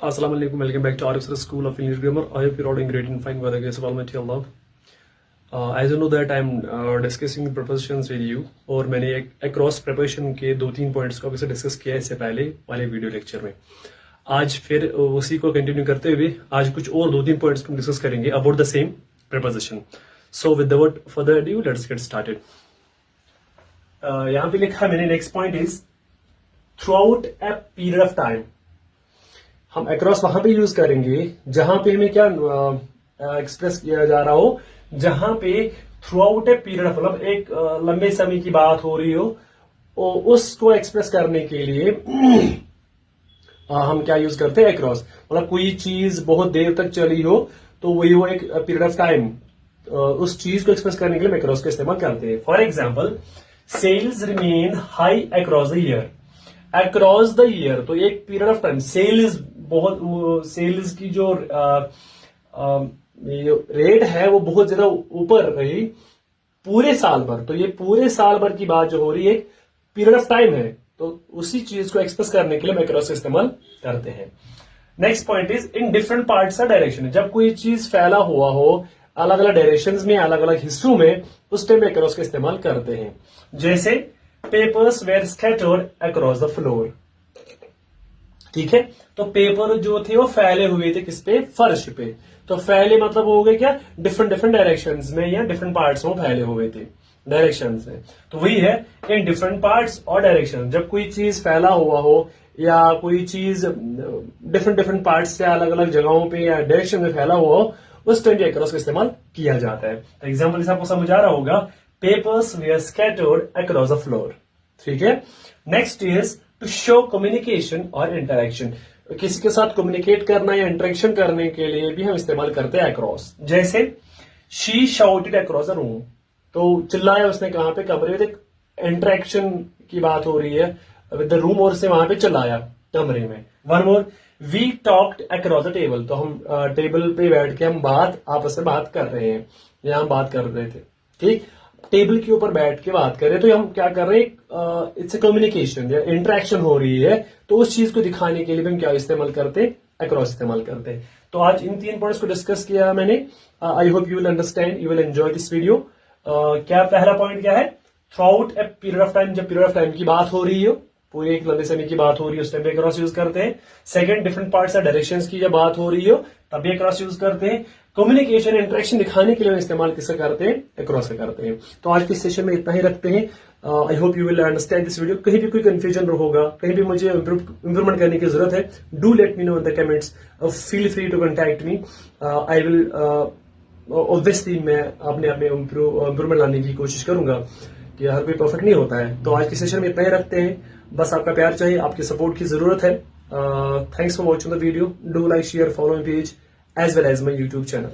Assalamu alaikum. Welcome back to RFC School of English Grammar. I hope you're all doing great and fine by the grace of Almighty Allah. As you know that I'm discussing the prepositions with you और मैंने across preposition के 2-3 points को आपसे discuss किया इससे पहले वाले video lecture में। आज फिर उसी को कंटिन्यू करते हुए आज कुछ और 2-3 पॉइंट्स को डिस्कस करेंगे about the same preposition. So without further ado, let's get started. यहाँ पे लिखा मैंने next point is through a period of time. हम अक्रॉस वहां पे यूज करेंगे जहां पे हमें क्या एक्सप्रेस किया जा रहा हो, जहां पे through out a period of मतलब एक लंबे समय की बात हो रही हो, उसको एक्सप्रेस करने के लिए हम क्या यूज करते हैं अक्रॉस। मतलब कोई चीज बहुत देर तक चली हो तो वही वो एक पीरियड ऑफ टाइम, उस चीज को एक्सप्रेस करने के लिए हम अक्रॉस का इस्तेमाल करते हैं। For example, sales remain high across the year. Across the year तो एक पीरियड ऑफ टाइम सेल्स की जो रेट है वो बहुत ज्यादा ऊपर रही पूरे साल भर। तो ये पूरे साल भर की बात जो हो रही है एक पीरियड ऑफ टाइम है, तो उसी चीज को एक्सप्रेस करने के लिए हम अक्रॉस का इस्तेमाल करते हैं। Next point is in different parts of direction. जब कोई चीज फैला हुआ हो अलग अलग डायरेक्शंस में, अलग अलग हिस्सों में, उस टाइम अक्रॉस का इस्तेमाल करते हैं। जैसे papers were scattered across the floor. ठीक है, तो पेपर जो थे वो फैले हुए थे किस पे, फर्श पे। तो फैले मतलब हो गए क्या, डिफरेंट डायरेक्शंस में या डिफरेंट पार्ट्स में फैले हुए थे डायरेक्शंस में। तो वही है इन डिफरेंट पार्ट्स और डायरेक्शन। जब कोई चीज फैला हुआ हो या कोई चीज डिफरेंट पार्ट्स से अलग अलग जगहों पे या डायरेक्शन में फैला हुआ हो, उस टाइम अक्रॉस का इस्तेमाल किया जाता है। तो एग्जाम्पल से आपको समझ आ रहा होगा, papers were scattered across the floor. ठीक है, next is to show communication और इंटरेक्शन। किसी के साथ कम्युनिकेट करना या इंटरेक्शन करने के लिए भी हम इस्तेमाल करते हैं अक्रॉस। जैसे she shouted across the room, तो चिल्लाया उसने कहां पे, कमरे में। इंटरेक्शन की बात हो रही है विद द रूम और से वहां पे चिल्लाया कमरे में। One more, we talked across the table, तो हम टेबल पे बैठ के हम आपस में बात कर रहे हैं या हम बात कर रहे थे। ठीक, टेबल के ऊपर बैठ के बात कर रहे हैं, तो हम क्या कर रहे हैं, इट्स ए कम्युनिकेशन या इंटरेक्शन हो रही है। तो उस चीज को दिखाने के लिए हम क्या इस्तेमाल करते हैं, अक्रॉस इस्तेमाल करते हैं। तो आज इन 3 पॉइंट्स को डिस्कस किया मैंने। I hope you will understand, you will enjoy this video. क्या पहला पॉइंट क्या है, through out a period of time. जब पीरियड ऑफ टाइम की बात हो रही हो, पूरे एक लंबे समय की बात हो रही है, उस टाइम पे अक्रॉस यूज करते हैं। सेकंड, डिफरेंट पार्ट्स या डायरेक्शंस की जब बात हो रही हो तब भी अक्रॉस यूज करते हैं। कम्युनिकेशन इंटरेक्शन दिखाने के लिए इस्तेमाल किसका करते हैं, अक्रॉस का करते हैं। तो आज के सेशन में इतना ही रखते हैं। I hope you will understand this video. कहीं भी कोई कंफ्यूजन होगा, कहीं भी मुझे इंप्रूवमेंट करने की जरूरत है, do let me know in the comments. Feel free to contact me. I will obviously मैं अपने आप में इंप्रूवमेंट लाने की कोशिश करूंगा कि हर कोई परफेक्ट नहीं होता है। तो आज के सेशन में इतना ही रखते हैं। बस आपका प्यार चाहिए, आपकी सपोर्ट की जरूरत है। Thanks for watching the video. Do like, share, follow my page as well as my YouTube channel.